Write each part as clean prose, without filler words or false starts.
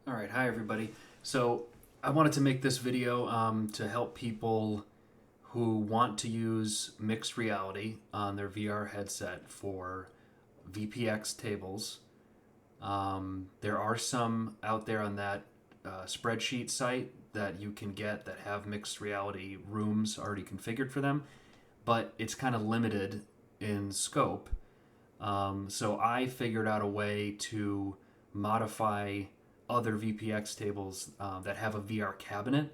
All right, hi everybody. So I wanted to make this video to help people who want to use mixed reality on their VR headset for VPX tables. There are some out there on that spreadsheet site that you can get that have mixed reality rooms already configured for them, but it's kind of limited in scope. So I figured out a way to modify other VPX tables that have a VR cabinet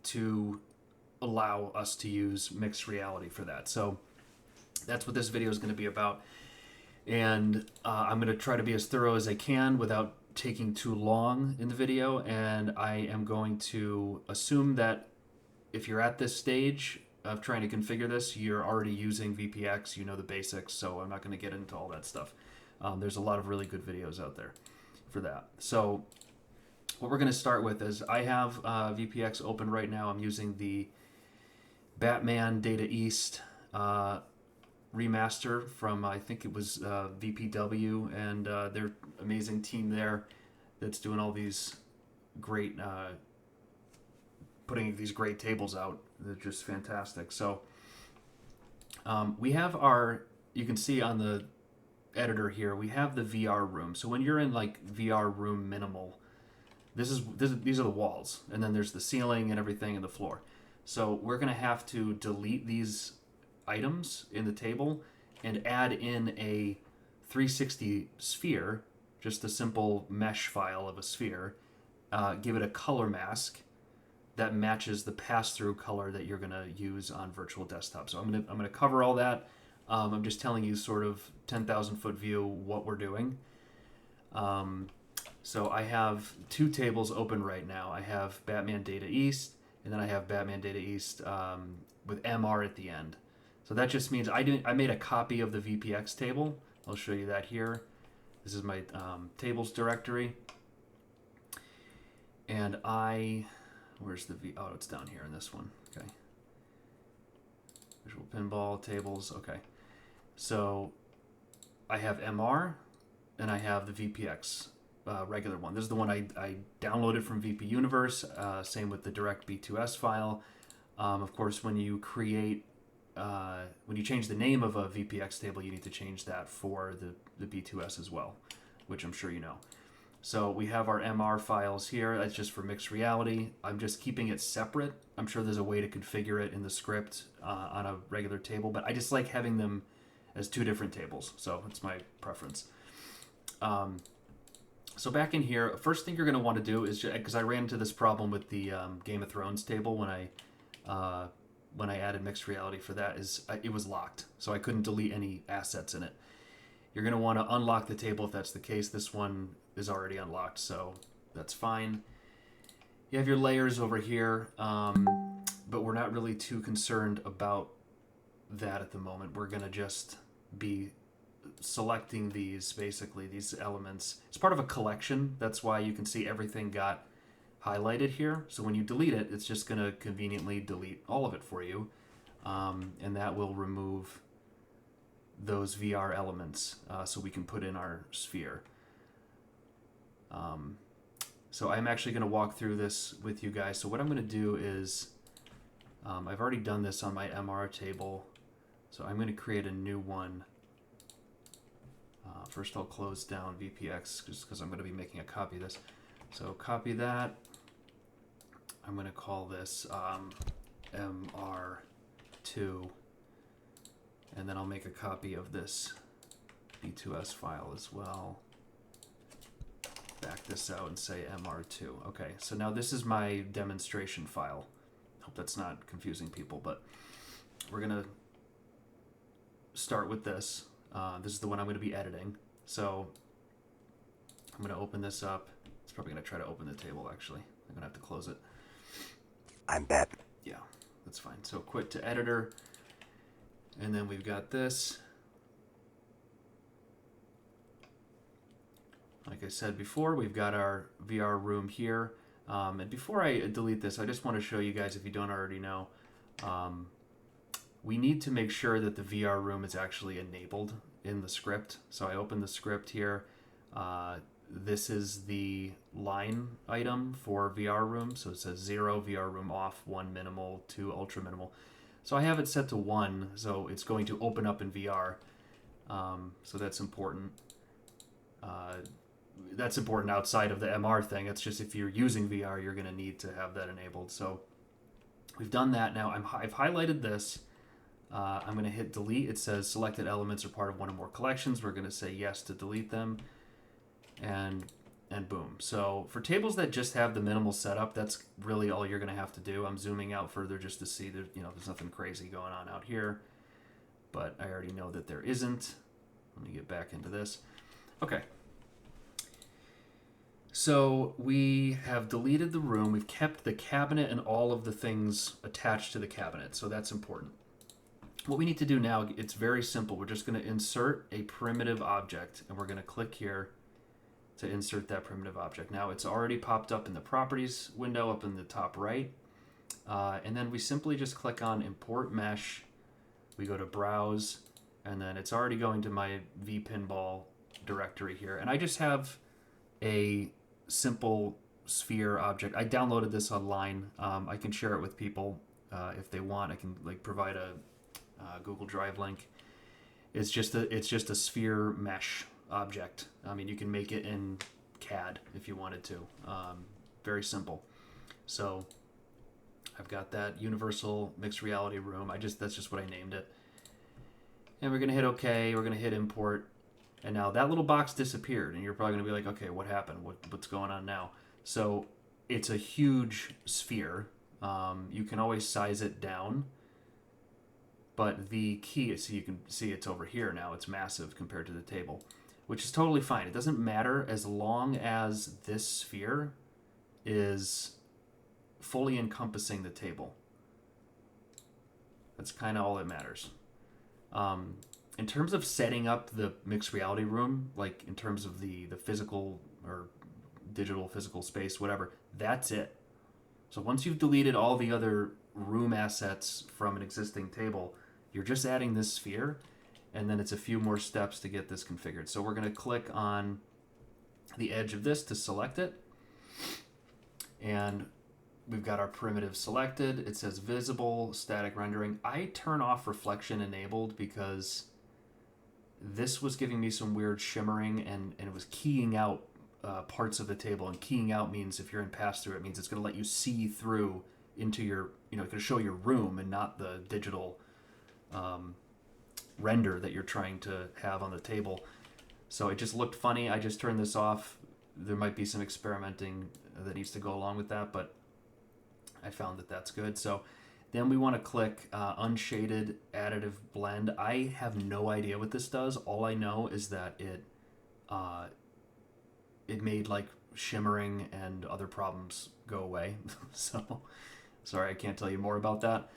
to allow us to use mixed reality for that. So that's what this video is going to be about. And I'm going to try to be as thorough as I can without taking too long in the video. And I am going to assume that if you're at this stage of trying to configure this, you're already using VPX, you know the basics, so I'm not going to get into all that stuff. There's a lot of really good videos out there for that. So what we're going to start with is I have VPX open right now. I'm using the Batman Data East remaster from, I think it was VPW, and their amazing team there that's doing all these great, putting these great tables out. They're just fantastic. So we have our, you can see on the editor here, we have the VR room. So when you're in like VR room minimal, these are the walls, and then there's the ceiling and everything and the floor. So we're going to have to delete these items in the table and add in a 360 sphere, just a simple mesh file of a sphere, give it a color mask that matches the pass-through color that you're going to use on virtual desktop. So I'm going to cover all that. I'm just telling you sort of 10,000 foot view what we're doing. So I have two tables open right now. I have Batman Data East, and then I have Batman Data East with MR at the end. So that just means I made a copy of the VPX table. I'll show you that here. This is my tables directory. And where's the oh, it's down here in this one. Okay. Visual pinball tables. Okay. So I have MR and I have the VPX regular one. This is the one I downloaded from VP Universe. Same with the direct B2S file. Of course, when you create, when you change the name of a VPX table, you need to change that for the B2S as well, which I'm sure you know. So we have our MR files here. That's just for mixed reality. I'm just keeping it separate. I'm sure there's a way to configure it in the script on a regular table, but I just like having them as two different tables. So it's my preference. So back in here, first thing you're going to want to do is, because I ran into this problem with the Game of Thrones table when I added mixed reality for that, it was locked. So I couldn't delete any assets in it. You're going to want to unlock the table if that's the case. This one is already unlocked, so that's fine. You have your layers over here, but we're not really too concerned about that at the moment. We're going to just be selecting these elements. It's part of a collection. That's why you can see everything got highlighted here. So when you delete it, it's just going to conveniently delete all of it for you, and that will remove those VR elements so we can put in our sphere. So I'm actually going to walk through this with you guys. So what I'm going to do is, I've already done this on my MR table, so I'm going to create a new one. First I'll close down VPX just because I'm going to be making a copy of this. So copy that. I'm going to call this MR2, and then I'll make a copy of this B2S file as well. Back this out and say MR2. Okay, so now this is my demonstration file. Hope that's not confusing people, but we're going to start with this. This is the one I'm going to be editing. So I'm going to open this up. It's probably going to try to open the table, actually. I'm going to have to close it. I'm Bat. Yeah, that's fine. So quit to editor. And then we've got this. Like I said before, we've got our VR room here. And before I delete this, I just want to show you guys, if you don't already know, we need to make sure that the VR room is actually enabled in the script. So I open the script here. this is the line item for VR room. So it says 0 VR room off, 1 minimal, 2 ultra minimal. So I have it set to 1, so it's going to open up in VR. So that's important. Uh, that's important outside of the MR thing. It's just if you're using VR, you're going to need to have that enabled. So we've done that now. I've highlighted this. I'm going to hit delete. It says selected elements are part of one or more collections. We're going to say yes to delete them, and boom. So for tables that just have the minimal setup, that's really all you're going to have to do. I'm zooming out further just to see that there's nothing crazy going on out here, but I already know that there isn't. Let me get back into this. Okay. So we have deleted the room. We've kept the cabinet and all of the things attached to the cabinet. So that's important. What we need to do now, it's very simple. We're just going to insert a primitive object, and we're going to click here to insert that primitive object. Now it's already popped up in the properties window up in the top right. And then we simply just click on import mesh. We go to browse, and then it's already going to my vpinball directory here. And I just have a simple sphere object. I downloaded this online. I can share it with people if they want. I can provide a Google Drive link. It's just a sphere mesh object. I mean, you can make it in CAD if you wanted to. Very simple. So I've got that universal mixed reality room. That's just what I named it. And we're gonna hit OK. We're gonna hit import. And now that little box disappeared, and you're probably gonna be like, okay, what happened? What's going on now? So it's a huge sphere. You can always size it down, but the key is, so you can see it's over here now. It's massive compared to the table, which is totally fine. It doesn't matter as long as this sphere is fully encompassing the table. That's kind of all that matters. In terms of setting up the mixed reality room, like in terms of the physical or digital physical space, whatever, that's it. So once you've deleted all the other room assets from an existing table, you're just adding this sphere, and then it's a few more steps to get this configured. So we're going to click on the edge of this to select it, and we've got our primitive selected. It says visible static rendering. I turn off reflection enabled because this was giving me some weird shimmering, and it was keying out parts of the table. And keying out means if you're in pass-through, it means it's going to let you see through into your, it's going to show your room and not the digital render that you're trying to have on the table. So it just looked funny. I just turned this off. There might be some experimenting that needs to go along with that, but I found that that's good. So then we want to click unshaded additive blend. I have no idea what this does. All I know is that it made like shimmering and other problems go away. So sorry, I can't tell you more about that.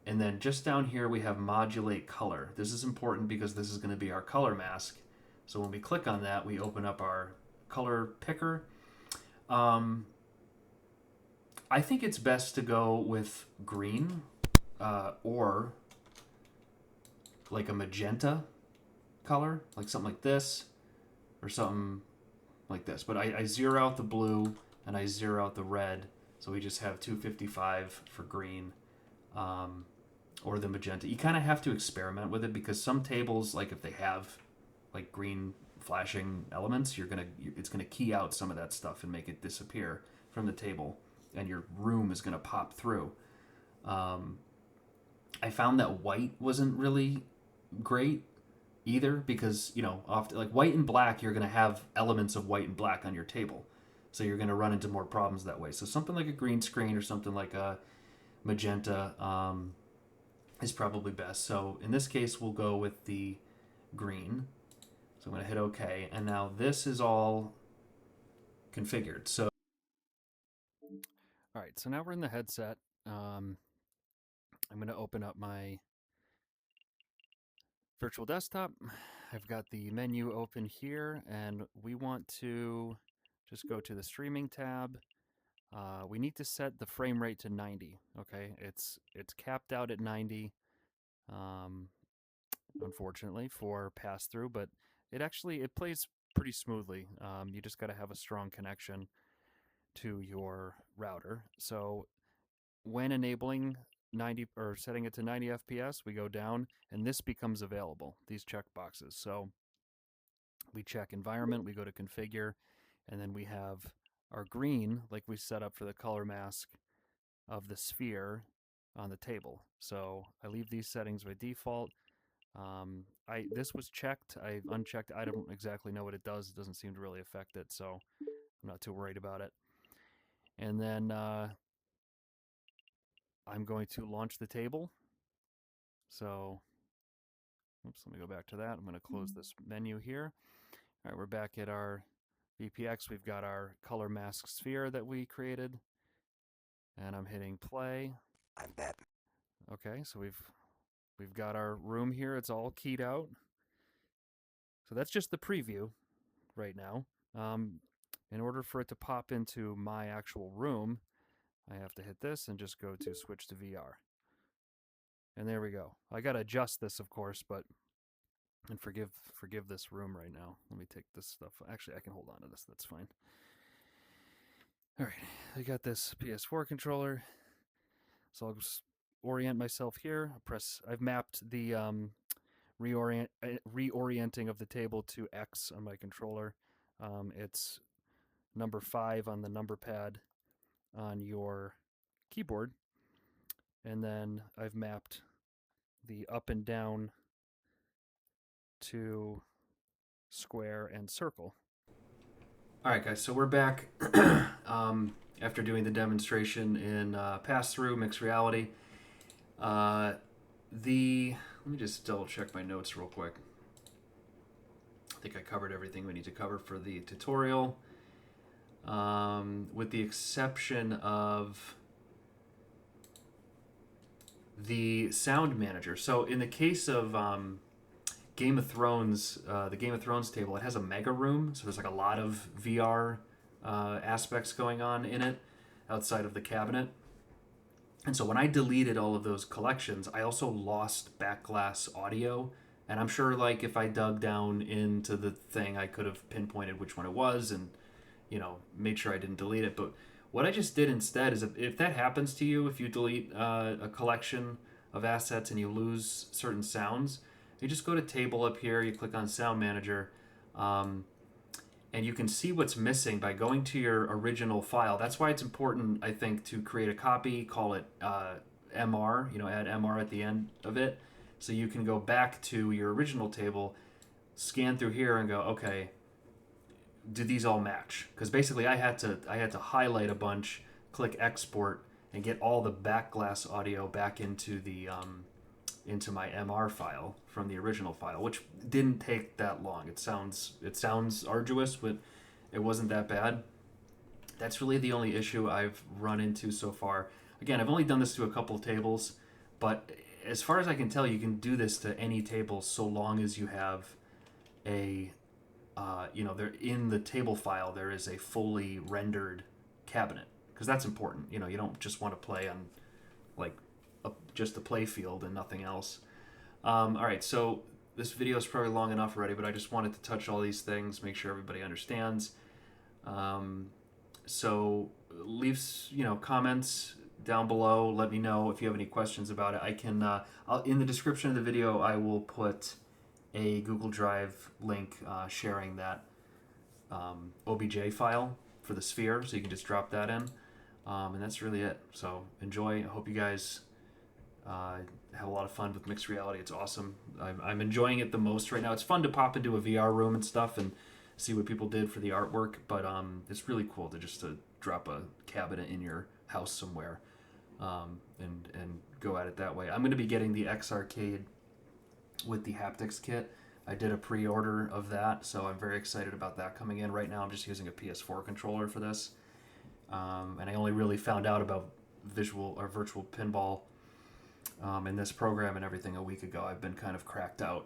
And then just down here we have modulate color. This is important because this is going to be our color mask. So when we click on that, we open up our color picker. I think it's best to go with green or like a magenta color, like something like this or something like this. But I zero out the blue and I zero out the red, so we just have 255 for green or the magenta. You kind of have to experiment with it because some tables, like if they have like green flashing elements, it's gonna key out some of that stuff and make it disappear from the table, and your room is going to pop through. I found that white wasn't really great either because, often like white and black, you're going to have elements of white and black on your table. So you're going to run into more problems that way. So something like a green screen or something like a magenta is probably best. So in this case, we'll go with the green. So I'm going to hit OK. And now this is all configured. So all right, so now we're in the headset. I'm going to open up my virtual desktop. I've got the menu open here, and we want to just go to the streaming tab. We need to set the frame rate to 90. Okay, it's capped out at 90, unfortunately for pass through, but it plays pretty smoothly. You just got to have a strong connection to your router. So when enabling 90 or setting it to 90 FPS, we go down and this becomes available, these checkboxes. So we check environment, we go to configure, and then we have our green, like we set up for the color mask of the sphere on the table. So I leave these settings by default. This was checked. I've unchecked. I don't exactly know what it does. It doesn't seem to really affect it, so I'm not too worried about it. And then I'm going to launch the table. So, oops, let me go back to that. I'm going to close this menu here. All right, we're back at our VPX. We've got our color mask sphere that we created, and I'm hitting play. I'm Batman. Okay, so we've got our room here. It's all keyed out. So that's just the preview right now. In order for it to pop into my actual room, I have to hit this and just go to switch to VR. And there we go. I got to adjust this, of course, but and forgive this room right now. Let me take this stuff. Actually, I can hold on to this. That's fine. All right, I got this PS4 controller. So I'll just orient myself here. I've mapped the reorienting of the table to X on my controller. It's number 5 on the number pad on your keyboard. And then I've mapped the up and down to square and circle. All right, guys, so we're back after doing the demonstration in pass-through mixed reality. Let me just double check my notes real quick. I think I covered everything we need to cover for the tutorial, with the exception of the sound manager. So in the case of Game of Thrones, the Game of Thrones table, it has a mega room, so there's like a lot of VR aspects going on in it outside of the cabinet. And so when I deleted all of those collections, I also lost backglass audio. And I'm sure, like, if I dug down into the thing, I could have pinpointed which one it was and, made sure I didn't delete it. But what I just did instead is if that happens to you, if you delete a collection of assets and you lose certain sounds, you just go to table up here, you click on sound manager, and you can see what's missing by going to your original file. That's why it's important, I think, to create a copy, call it MR, add MR at the end of it, so you can go back to your original table, scan through here and go, okay, do these all match? Because basically I had to highlight a bunch, click export, and get all the backglass audio back into into my MR file from the original file, which didn't take that long. It sounds arduous, but it wasn't that bad. That's really the only issue I've run into so far. Again, I've only done this to a couple of tables, but as far as I can tell, you can do this to any table so long as you have there in the table file there is a fully rendered cabinet, because that's important. You don't just want to play on like just the play field and nothing else. All right, so this video is probably long enough already, but I just wanted to touch all these things, make sure everybody understands. So leave comments down below. Let me know if you have any questions about it. I can in the description of the video I will put a Google Drive link sharing that OBJ file for the sphere, so you can just drop that in. And that's really it. So enjoy. I hope you guys have a lot of fun with mixed reality. It's awesome. I'm enjoying it the most right now. It's fun to pop into a VR room and stuff and see what people did for the artwork, but it's really cool to drop a cabinet in your house somewhere and go at it that way. I'm going to be getting the X Arcade with the haptics kit. I did a pre-order of that, so I'm very excited about that coming in. Right now I'm just using a PS4 controller for this, and I only really found out about virtual pinball in this program and everything a week ago. I've been kind of cracked out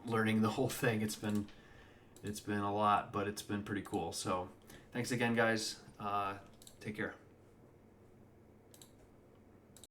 learning the whole thing. It's been a lot, but it's been pretty cool. So thanks again, guys. Take care.